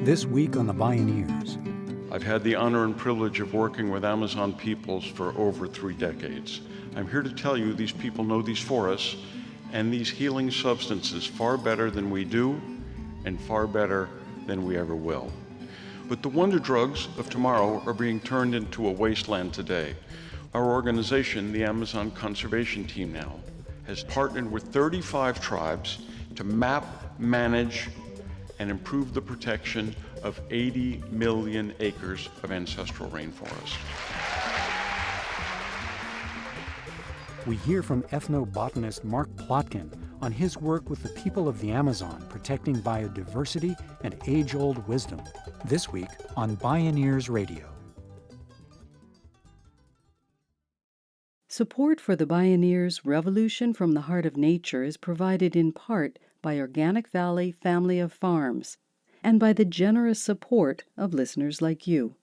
This week on the Bioneers. I've had the honor and privilege of working with Amazon peoples for over 3 decades. I'm here to tell you these people know these forests and these healing substances far better than we do and far better than we ever will. But the wonder drugs of tomorrow are being turned into a wasteland today. Our organization, the Amazon Conservation Team now, has partnered with 35 tribes to map, manage, and improve the protection of 80 million acres of ancestral rainforest. We hear from ethnobotanist Mark Plotkin on his work with the people of the Amazon protecting biodiversity and age-old wisdom. This week on Bioneers Radio. Support for the Bioneers' Revolution from the Heart of Nature is provided in part by Organic Valley Family of Farms and by the generous support of listeners like you.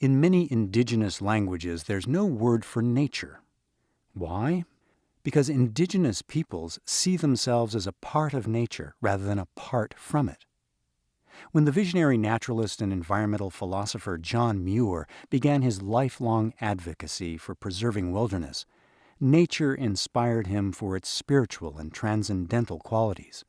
In many indigenous languages, there's no word for nature. Why? Because indigenous peoples see themselves as a part of nature rather than apart from it. When the visionary naturalist and environmental philosopher John Muir began his lifelong advocacy for preserving wilderness, nature inspired him for its spiritual and transcendental qualities.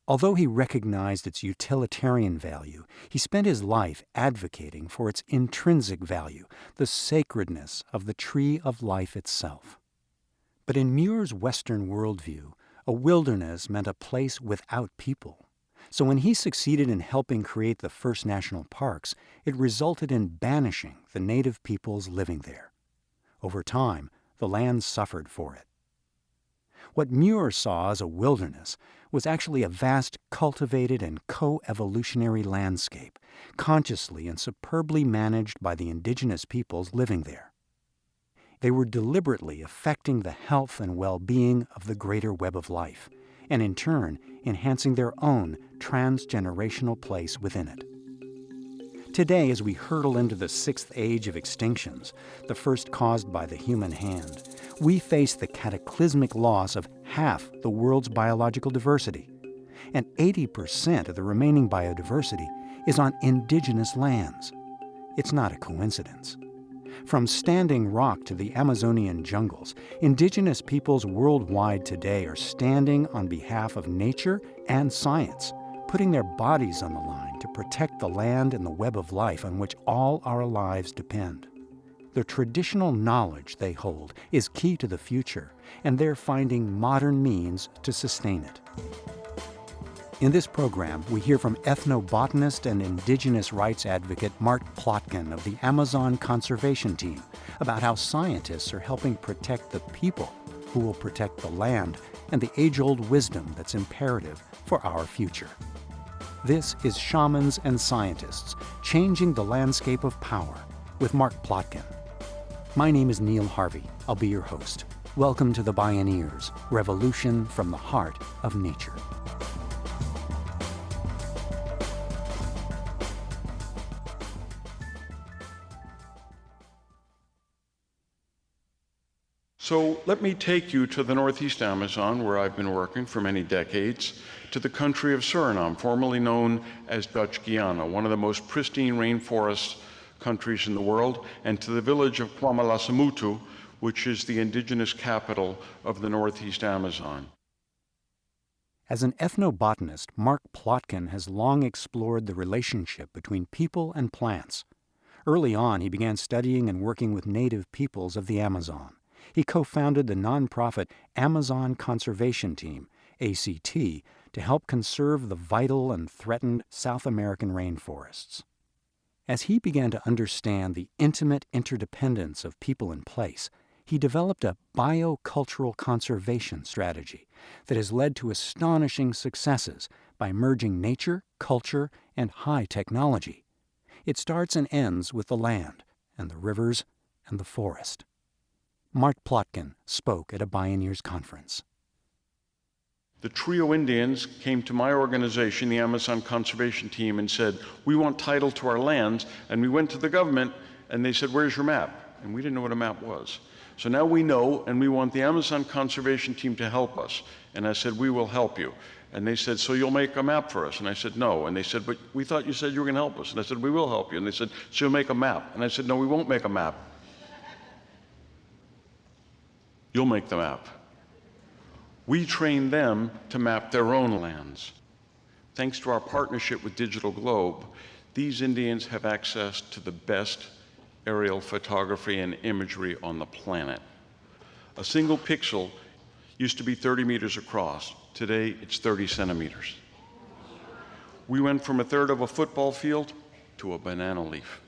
Although he recognized its utilitarian value, he spent his life advocating for its intrinsic value, the sacredness of the tree of life itself. But in Muir's Western worldview, a wilderness meant a place without people. So when he succeeded in helping create the first national parks, it resulted in banishing the native peoples living there. Over time, the land suffered for it. What Muir saw as a wilderness was actually a vast cultivated and co-evolutionary landscape, consciously and superbly managed by the indigenous peoples living there. They were deliberately affecting the health and well-being of the greater web of life, and in turn, enhancing their own transgenerational place within it. Today, as we hurtle into the sixth age of extinctions, the first caused by the human hand, we face the cataclysmic loss of half the world's biological diversity. And 80% of the remaining biodiversity is on indigenous lands. It's not a coincidence. From Standing Rock to the Amazonian jungles, indigenous peoples worldwide today are standing on behalf of nature and science, putting their bodies on the line to protect the land and the web of life on which all our lives depend. The traditional knowledge they hold is key to the future, and they're finding modern means to sustain it. In this program, we hear from ethnobotanist and indigenous rights advocate Mark Plotkin of the Amazon Conservation Team about how scientists are helping protect the people who will protect the land and the age-old wisdom that's imperative for our future. This is Shamans and Scientists, Changing the Landscape of Power with Mark Plotkin. My name is Neil Harvey. I'll be your host. Welcome to the Bioneers, Revolution from the Heart of Nature. So let me take you to the Northeast Amazon, where I've been working for many decades, to the country of Suriname, formerly known as Dutch Guiana, one of the most pristine rainforest countries in the world, and to the village of Kwamalasemutu, which is the indigenous capital of the Northeast Amazon. As an ethnobotanist, Mark Plotkin has long explored the relationship between people and plants. Early on, he began studying and working with native peoples of the Amazon. He co-founded the nonprofit Amazon Conservation Team, ACT, to help conserve the vital and threatened South American rainforests. As he began to understand the intimate interdependence of people and place, he developed a biocultural conservation strategy that has led to astonishing successes by merging nature, culture, and high technology. It starts and ends with the land and the rivers and the forest. Mark Plotkin spoke at a Bioneers conference. The Trio Indians came to my organization, the Amazon Conservation Team, and said, we want title to our lands. And we went to the government and they said, where's your map? And we didn't know what a map was. So now we know, and we want the Amazon Conservation Team to help us. And I said, we will help you. And they said, so you'll make a map for us? And I said, no. And they said, but we thought you said you were going to help us. And I said, we will help you. And they said, so you'll make a map? And I said, no, we won't make a map. You'll make the map. We train them to map their own lands. Thanks to our partnership with Digital Globe, these Indians have access to the best aerial photography and imagery on the planet. A single pixel used to be 30 meters across. Today, it's 30 centimeters. We went from a third of a football field to a banana leaf.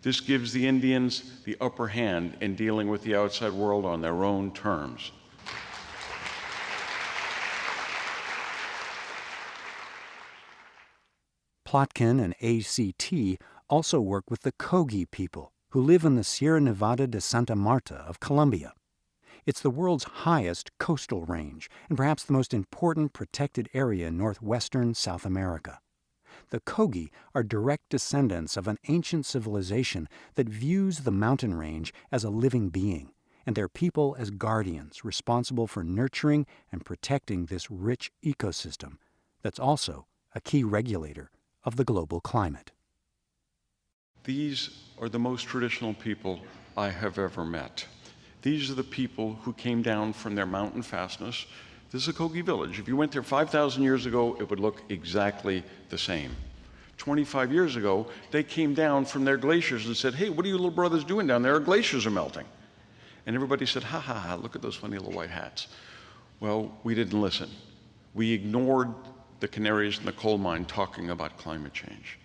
This gives the Indians the upper hand in dealing with the outside world on their own terms. Plotkin and ACT also work with the Kogi people, who live in the Sierra Nevada de Santa Marta of Colombia. It's the world's highest coastal range and perhaps the most important protected area in northwestern South America. The Kogi are direct descendants of an ancient civilization that views the mountain range as a living being, and their people as guardians responsible for nurturing and protecting this rich ecosystem that's also a key regulator of the global climate. These are the most traditional people I have ever met. These are the people who came down from their mountain fastness. This is a Kogi village. If you went there 5,000 years ago, it would look exactly the same. 25 years ago, they came down from their glaciers and said, hey, what are you little brothers doing down there? Our glaciers are melting. And everybody said, ha, ha, ha, look at those funny little white hats. Well, we didn't listen. We ignored the canaries in the coal mine talking about climate change.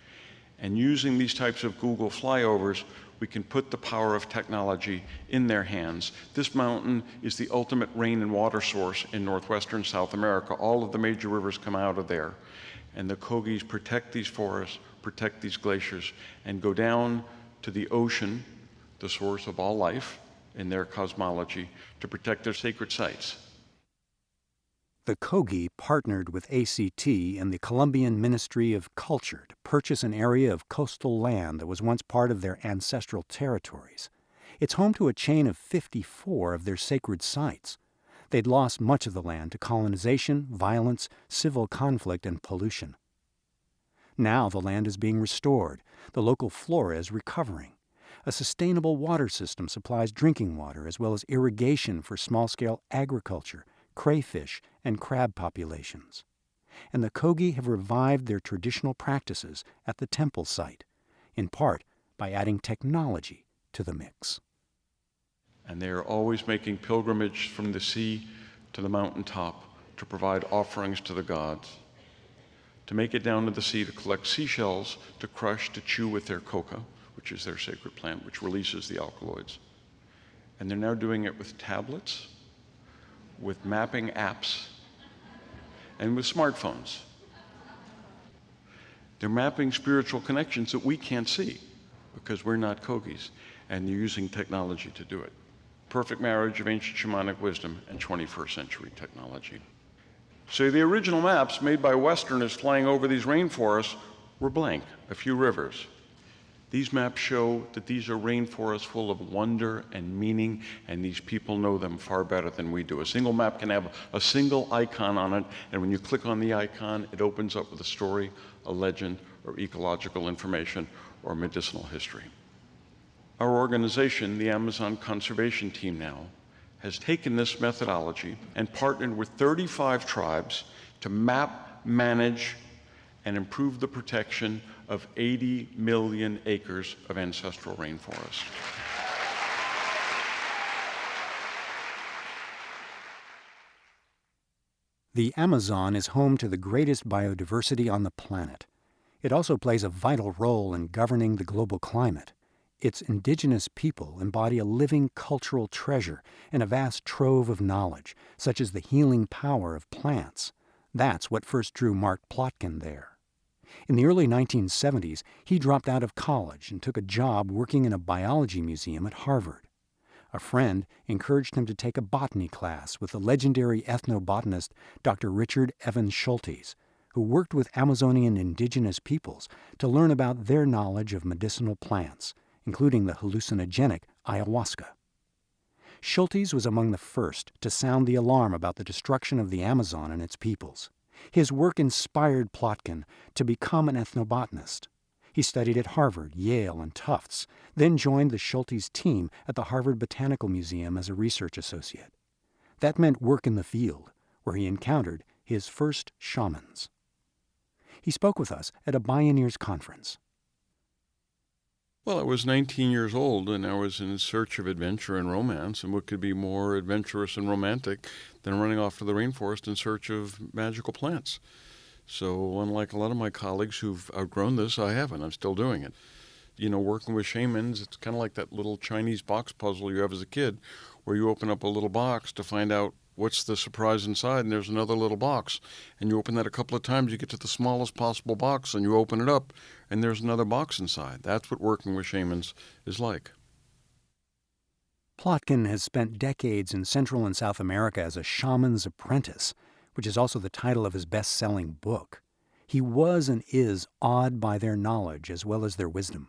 And using these types of Google flyovers, we can put the power of technology in their hands. This mountain is the ultimate rain and water source in northwestern South America. All of the major rivers come out of there. And the Kogis protect these forests, protect these glaciers, and go down to the ocean, the source of all life in their cosmology, to protect their sacred sites. The Kogi partnered with ACT and the Colombian Ministry of Culture to purchase an area of coastal land that was once part of their ancestral territories. It's home to a chain of 54 of their sacred sites. They'd lost much of the land to colonization, violence, civil conflict, and pollution. Now the land is being restored. The local flora is recovering. A sustainable water system supplies drinking water as well as irrigation for small-scale agriculture, crayfish, and crab populations. And the Kogi have revived their traditional practices at the temple site, in part by adding technology to the mix. And they are always making pilgrimage from the sea to the mountaintop to provide offerings to the gods, to make it down to the sea to collect seashells, to crush, to chew with their coca, which is their sacred plant, which releases the alkaloids. And they're now doing it with tablets, with mapping apps, and with smartphones. They're mapping spiritual connections that we can't see because we're not Kogis, and they're using technology to do it. Perfect marriage of ancient shamanic wisdom and 21st century technology. So the original maps made by Westerners flying over these rainforests were blank, a few rivers. These maps show that these are rainforests full of wonder and meaning, and these people know them far better than we do. A single map can have a single icon on it, and when you click on the icon, it opens up with a story, a legend, or ecological information, or medicinal history. Our organization, the Amazon Conservation Team now, has taken this methodology and partnered with 35 tribes to map, manage, and improve the protection of 80 million acres of ancestral rainforest. The Amazon is home to the greatest biodiversity on the planet. It also plays a vital role in governing the global climate. Its indigenous people embody a living cultural treasure and a vast trove of knowledge, such as the healing power of plants. That's what first drew Mark Plotkin there. In the early 1970s, he dropped out of college and took a job working in a biology museum at Harvard. A friend encouraged him to take a botany class with the legendary ethnobotanist Dr. Richard Evans Schultes, who worked with Amazonian indigenous peoples to learn about their knowledge of medicinal plants, including the hallucinogenic ayahuasca. Schultes was among the first to sound the alarm about the destruction of the Amazon and its peoples. His work inspired Plotkin to become an ethnobotanist. He studied at Harvard, Yale, and Tufts, then joined the Schultes team at the Harvard Botanical Museum as a research associate. That meant work in the field, where he encountered his first shamans. He spoke with us at a Bioneers conference. Well, I was 19 years old, and I was in search of adventure and romance, and what could be more adventurous and romantic than running off to the rainforest in search of magical plants? So unlike a lot of my colleagues who've outgrown this, I haven't. I'm still doing it. You know, working with shamans, it's kind of like that little Chinese box puzzle you have as a kid, where you open up a little box to find out what's the surprise inside, and there's another little box. And you open that a couple of times, you get to the smallest possible box, and you open it up, and there's another box inside. That's what working with shamans is like. Plotkin has spent decades in Central and South America as a shaman's apprentice, which is also the title of his best-selling book. He was and is awed by their knowledge as well as their wisdom.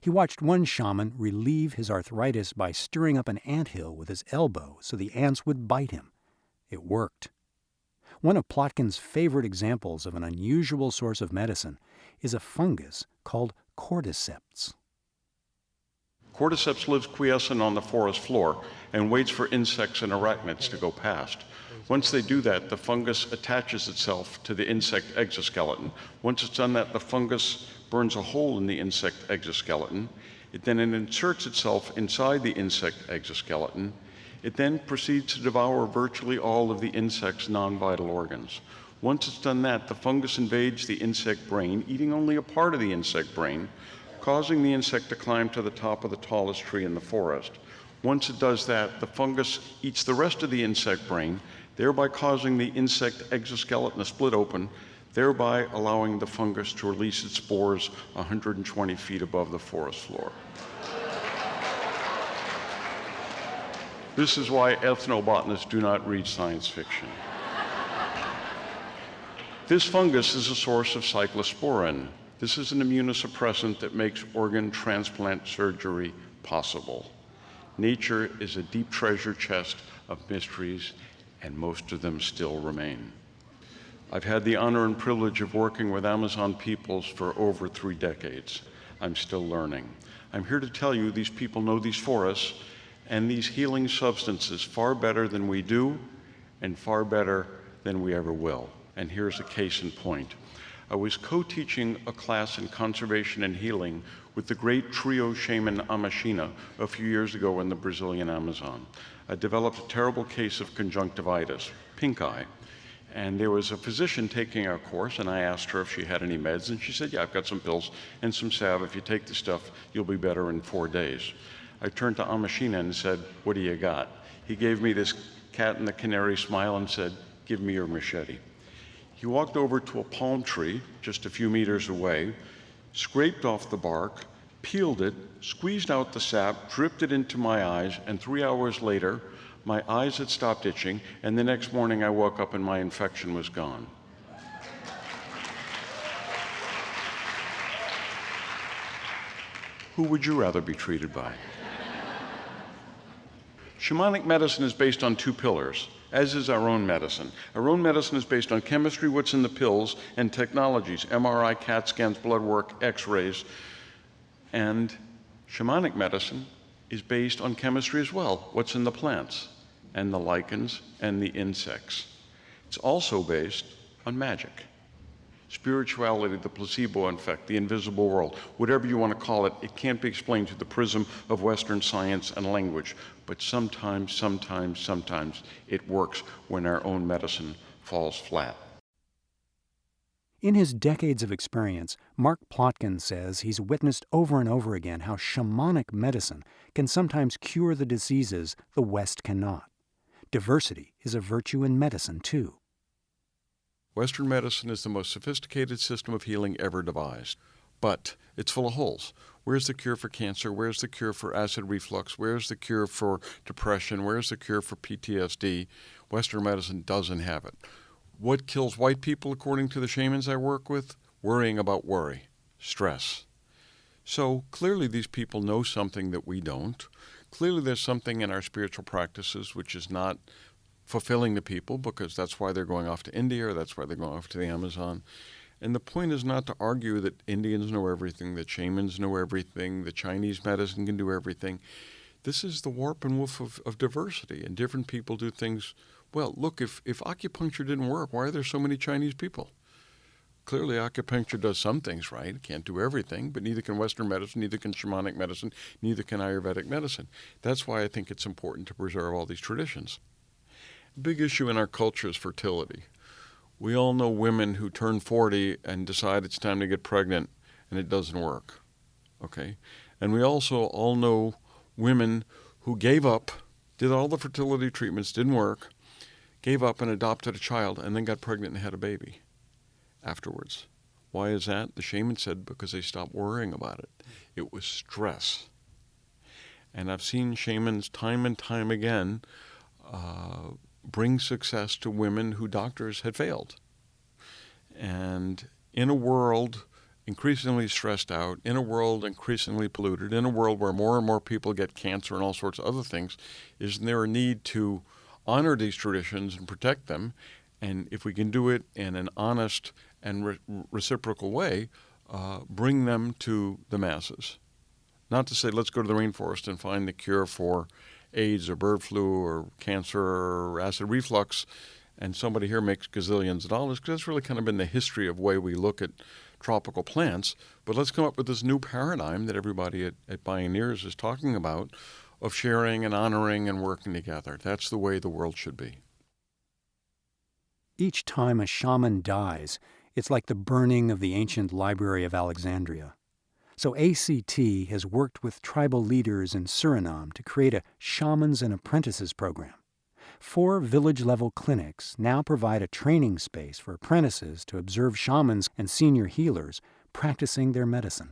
He watched one shaman relieve his arthritis by stirring up an anthill with his elbow so the ants would bite him. It worked. One of Plotkin's favorite examples of an unusual source of medicine is a fungus called cordyceps. Cordyceps lives quiescent on the forest floor and waits for insects and arachnids to go past. Once they do that, the fungus attaches itself to the insect exoskeleton. Once it's done that, the fungus burns a hole in the insect exoskeleton. It then inserts itself inside the insect exoskeleton. It then proceeds to devour virtually all of the insect's non-vital organs. Once it's done that, the fungus invades the insect brain, eating only a part of the insect brain, causing the insect to climb to the top of the tallest tree in the forest. Once it does that, the fungus eats the rest of the insect brain, thereby causing the insect exoskeleton to split open, thereby allowing the fungus to release its spores 120 feet above the forest floor. This is why ethnobotanists do not read science fiction. This fungus is a source of cyclosporin. This is an immunosuppressant that makes organ transplant surgery possible. Nature is a deep treasure chest of mysteries, and most of them still remain. I've had the honor and privilege of working with Amazon peoples for over 3 decades. I'm still learning. I'm here to tell you these people know these forests and these healing substances far better than we do and far better than we ever will. And here's a case in point. I was co-teaching a class in conservation and healing with the great trio shaman Amashina a few years ago in the Brazilian Amazon. I developed a terrible case of conjunctivitis, pink eye, and there was a physician taking our course, and I asked her if she had any meds, and she said, yeah, I've got some pills and some salve. If you take the stuff, you'll be better in 4 days. I turned to Amashina and said, what do you got? He gave me this cat and the canary smile and said, give me your machete. He walked over to a palm tree just a few meters away, scraped off the bark, peeled it, squeezed out the sap, dripped it into my eyes, and 3 hours later, my eyes had stopped itching, and the next morning I woke up and my infection was gone. Who would you rather be treated by? Shamanic medicine is based on 2 pillars, as is our own medicine. Our own medicine is based on chemistry, what's in the pills, and technologies, MRI, CAT scans, blood work, X-rays. And shamanic medicine is based on chemistry as well, what's in the plants, and the lichens, and the insects. It's also based on magic. Spirituality, the placebo effect, the invisible world, whatever you want to call it, it can't be explained through the prism of Western science and language. But sometimes it works when our own medicine falls flat. In his decades of experience, Mark Plotkin says he's witnessed over and over again how shamanic medicine can sometimes cure the diseases the West cannot. Diversity is a virtue in medicine, too. Western medicine is the most sophisticated system of healing ever devised, but it's full of holes. Where's the cure for cancer? Where's the cure for acid reflux? Where's the cure for depression? Where's the cure for PTSD? Western medicine doesn't have it. What kills white people, according to the shamans I work with? Worrying about worry, stress. So clearly these people know something that we don't. Clearly there's something in our spiritual practices which is not fulfilling the people, because that's why they're going off to India, or that's why they're going off to the Amazon. And the point is not to argue that Indians know everything, that shamans know everything, that Chinese medicine can do everything. This is the warp and woof of diversity, and different people do things. Well, look, if acupuncture didn't work, why are there so many Chinese people? Clearly, acupuncture does some things right. It can't do everything, but neither can Western medicine, neither can shamanic medicine, neither can Ayurvedic medicine. That's why I think it's important to preserve all these traditions. A big issue in our culture is fertility. We all know women who turn 40 and decide it's time to get pregnant, and it doesn't work, okay? And we also all know women who gave up, did all the fertility treatments, didn't work, gave up and adopted a child, and then got pregnant and had a baby afterwards. Why is that? The shaman said because they stopped worrying about it. It was stress. And I've seen shamans time and time again bring success to women who doctors had failed. And in a world increasingly stressed out, in a world increasingly polluted, in a world where more and more people get cancer and all sorts of other things, isn't there a need to honor these traditions and protect them? And if we can do it in an honest and reciprocal way, bring them to the masses. Not to say let's go to the rainforest and find the cure for AIDS or bird flu or cancer or acid reflux, and somebody here makes gazillions of dollars, because that's really kind of been the history of the way we look at tropical plants. But let's come up with this new paradigm that everybody at Bioneers is talking about, of sharing and honoring and working together. That's the way the world should be. Each time a shaman dies, it's like the burning of the ancient Library of Alexandria. So ACT has worked with tribal leaders in Suriname to create a Shamans and Apprentices program. 4 village-level clinics now provide a training space for apprentices to observe shamans and senior healers practicing their medicine.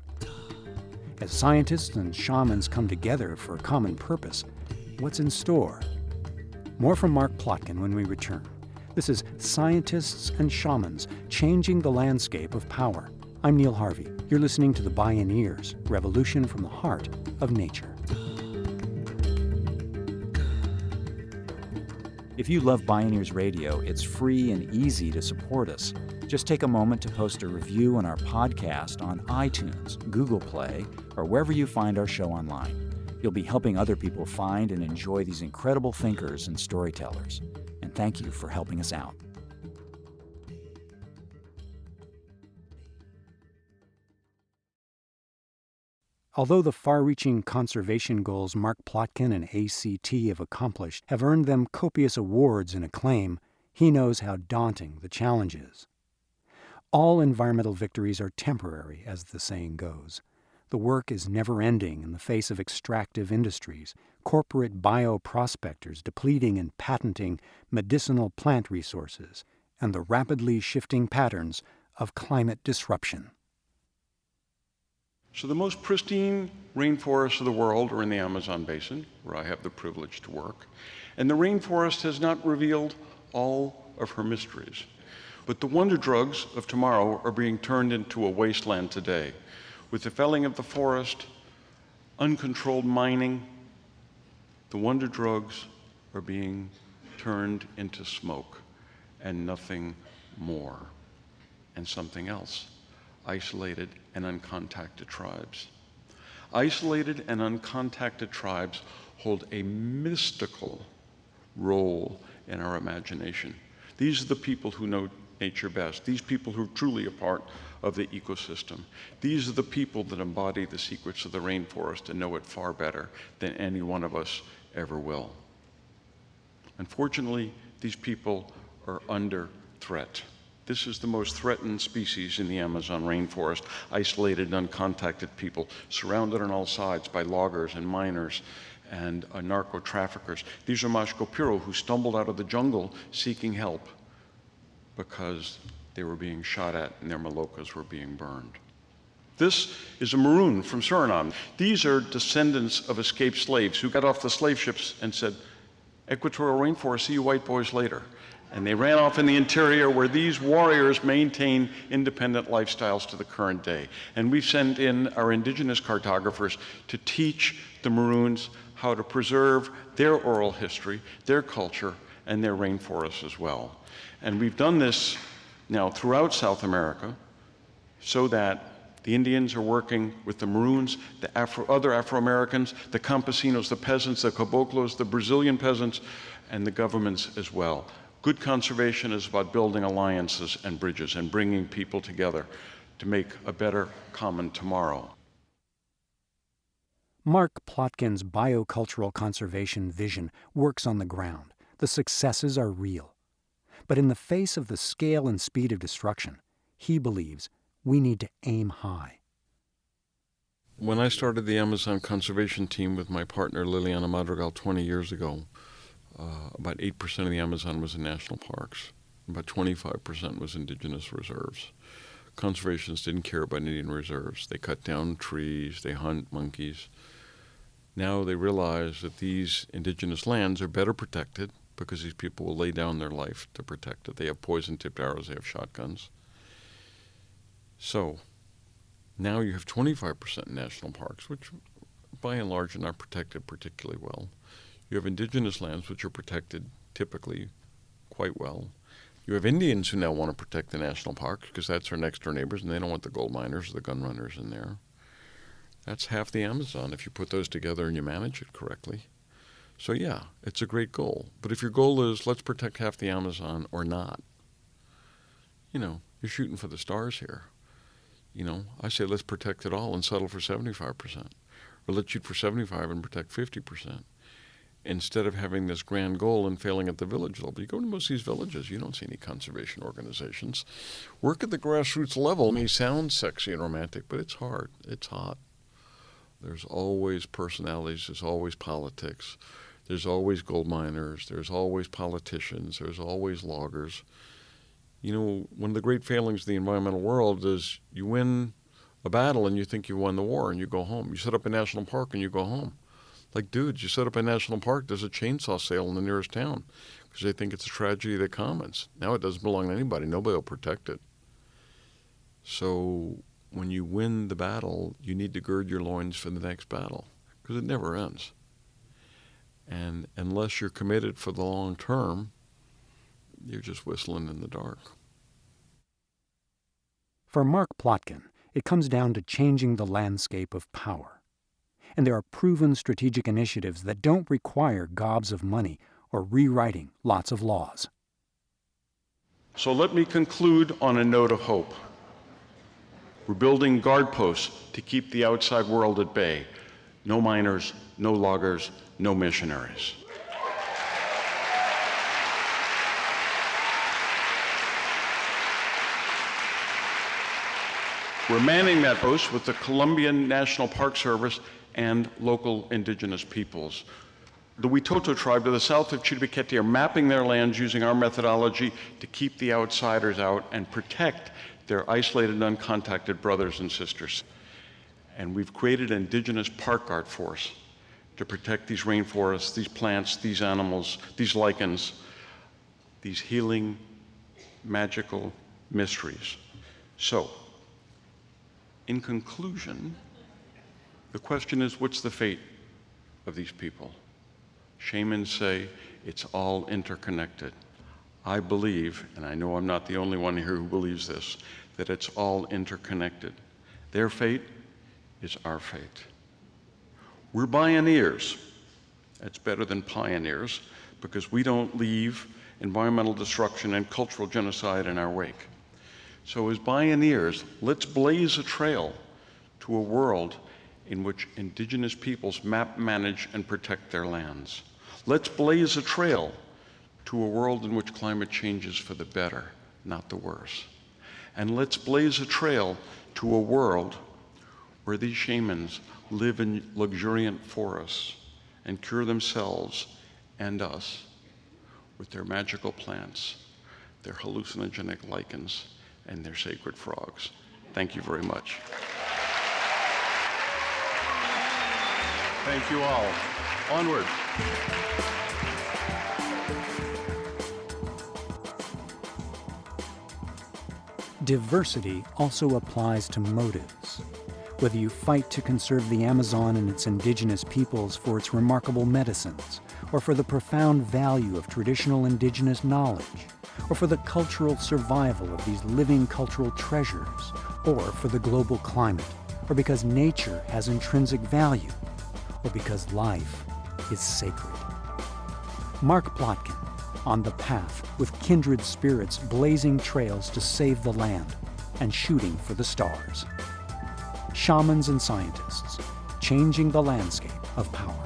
As scientists and shamans come together for a common purpose, what's in store? More from Mark Plotkin when we return. This is Scientists and Shamans, Changing the Landscape of Power. I'm Neil Harvey. You're listening to the Bioneers, Revolution from the Heart of Nature. If you love Bioneers Radio, it's free and easy to support us. Just take a moment to post a review on our podcast on iTunes, Google Play, or wherever you find our show online. You'll be helping other people find and enjoy these incredible thinkers and storytellers. And thank you for helping us out. Although the far-reaching conservation goals Mark Plotkin and ACT have accomplished have earned them copious awards and acclaim, he knows how daunting the challenge is. All environmental victories are temporary, as the saying goes. The work is never-ending in the face of extractive industries, corporate bioprospectors depleting and patenting medicinal plant resources, and the rapidly shifting patterns of climate disruption. So the most pristine rainforests of the world are in the Amazon basin, where I have the privilege to work. And the rainforest has not revealed all of her mysteries. But the wonder drugs of tomorrow are being turned into a wasteland today. With the felling of the forest, uncontrolled mining, the wonder drugs are being turned into smoke and nothing more, and something else. Isolated and uncontacted tribes. Isolated and uncontacted tribes hold a mystical role in our imagination. These are the people who know nature best. These people who are truly a part of the ecosystem. These are the people that embody the secrets of the rainforest and know it far better than any one of us ever will. Unfortunately, these people are under threat. This is the most threatened species in the Amazon rainforest, isolated and uncontacted people, surrounded on all sides by loggers and miners and narco-traffickers. These are Mashkopiro who stumbled out of the jungle seeking help because they were being shot at and their malokas were being burned. This is a Maroon from Suriname. These are descendants of escaped slaves who got off the slave ships and said, "Equatorial rainforest, see you white boys later." And they ran off in the interior where these warriors maintain independent lifestyles to the current day. And we've sent in our indigenous cartographers to teach the Maroons how to preserve their oral history, their culture, and their rainforests as well. And we've done this now throughout South America so that the Indians are working with the Maroons, the other Afro-Americans, the campesinos, the peasants, the caboclos, the Brazilian peasants, and the governments as well. Good conservation is about building alliances and bridges and bringing people together to make a better common tomorrow. Mark Plotkin's biocultural conservation vision works on the ground. The successes are real. But in the face of the scale and speed of destruction, he believes we need to aim high. When I started the Amazon conservation team with my partner Liliana Madrigal 20 years ago, about 8% of the Amazon was in national parks. About 25% was indigenous reserves. Conservationists didn't care about Indian reserves. They cut down trees, they hunt monkeys. Now they realize that these indigenous lands are better protected because these people will lay down their life to protect it. They have poison-tipped arrows, they have shotguns. So now you have 25% in national parks, which by and large are not protected particularly well. You have indigenous lands, which are protected typically quite well. You have Indians who now want to protect the national parks because that's our next door neighbors, and they don't want the gold miners or the gun runners in there. That's half the Amazon if you put those together and you manage it correctly. So yeah, it's a great goal. But if your goal is let's protect half the Amazon or not, you're shooting for the stars here. I say let's protect it all and settle for 75%. Or let's shoot for 75 and protect 50%. Instead of having this grand goal and failing at the village level. You go to most of these villages, you don't see any conservation organizations. Work at the grassroots level may sound sexy and romantic, but it's hard. It's hot. There's always personalities. There's always politics. There's always gold miners. There's always politicians. There's always loggers. One of the great failings of the environmental world is you win a battle and you think you won the war and you go home. You set up a national park and you go home. Like, dudes, you set up a national park, there's a chainsaw sale in the nearest town because they think it's a tragedy of the commons. Now it doesn't belong to anybody. Nobody will protect it. So when you win the battle, you need to gird your loins for the next battle because it never ends. And unless you're committed for the long term, you're just whistling in the dark. For Mark Plotkin, it comes down to changing the landscape of power. And there are proven strategic initiatives that don't require gobs of money or rewriting lots of laws. So let me conclude on a note of hope. We're building guard posts to keep the outside world at bay. No miners, no loggers, no missionaries. We're manning that post with the Colombian National Park Service and local indigenous peoples. The Witoto tribe to the south of Chiribiquete are mapping their lands using our methodology to keep the outsiders out and protect their isolated, uncontacted brothers and sisters. And we've created an indigenous park guard force to protect these rainforests, these plants, these animals, these lichens, these healing, magical mysteries. So, in conclusion, the question is, what's the fate of these people? Shamans say it's all interconnected. I believe, and I know I'm not the only one here who believes this, that it's all interconnected. Their fate is our fate. We're Bioneers. That's better than pioneers because we don't leave environmental destruction and cultural genocide in our wake. So as Bioneers, let's blaze a trail to a world in which indigenous peoples map, manage, and protect their lands. Let's blaze a trail to a world in which climate changes for the better, not the worse. And let's blaze a trail to a world where these shamans live in luxuriant forests and cure themselves and us with their magical plants, their hallucinogenic lichens, and their sacred frogs. Thank you very much. Thank you all. Onward. Diversity also applies to motives. Whether you fight to conserve the Amazon and its indigenous peoples for its remarkable medicines, or for the profound value of traditional indigenous knowledge, or for the cultural survival of these living cultural treasures, or for the global climate, or because nature has intrinsic value, or because life is sacred. Mark Plotkin, on the path with kindred spirits blazing trails to save the land and shooting for the stars. Shamans and scientists, changing the landscape of power.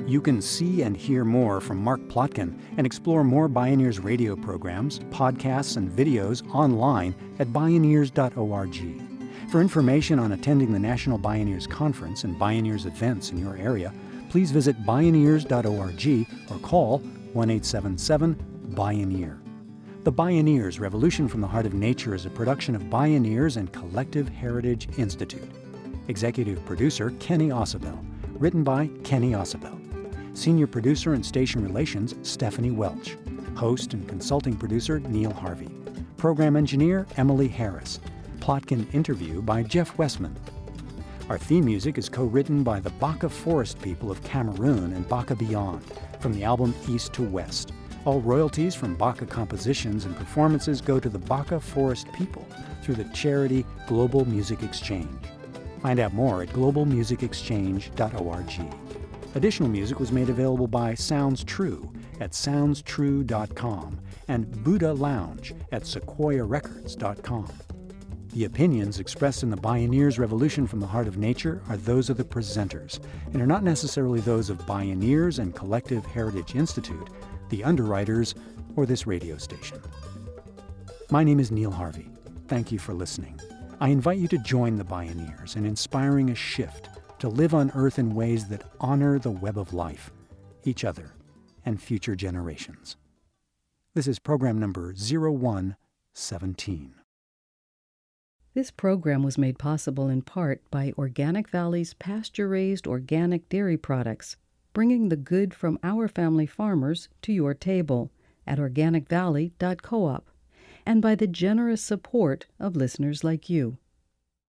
You can see and hear more from Mark Plotkin and explore more Bioneers radio programs, podcasts, and videos online at Bioneers.org. For information on attending the National Bioneers Conference and Bioneers events in your area, please visit Bioneers.org or call 1-877-BIONEER. The Bioneers Revolution from the Heart of Nature is a production of Bioneers and Collective Heritage Institute. Executive producer Kenny Ausubel. Written by Kenny Ausubel. Senior producer and station relations, Stephanie Welch. Host and consulting producer, Neil Harvey. Program engineer, Emily Harris. Plotkin interview by Jeff Westman. Our theme music is co-written by the Baka Forest people of Cameroon and Baka Beyond from the album East to West. All royalties from Baka compositions and performances go to the Baka Forest people through the charity Global Music Exchange. Find out more at globalmusicexchange.org. Additional music was made available by Sounds True at soundstrue.com and Buddha Lounge at sequoiarecords.com. The opinions expressed in the Bioneers Revolution from the Heart of Nature are those of the presenters and are not necessarily those of Bioneers and Collective Heritage Institute, the underwriters, or this radio station. My name is Neil Harvey. Thank you for listening. I invite you to join the Bioneers in inspiring a shift to live on Earth in ways that honor the web of life, each other, and future generations. This is program number 0117. This program was made possible in part by Organic Valley's pasture-raised organic dairy products, bringing the good from our family farmers to your table at organicvalley.coop, and by the generous support of listeners like you.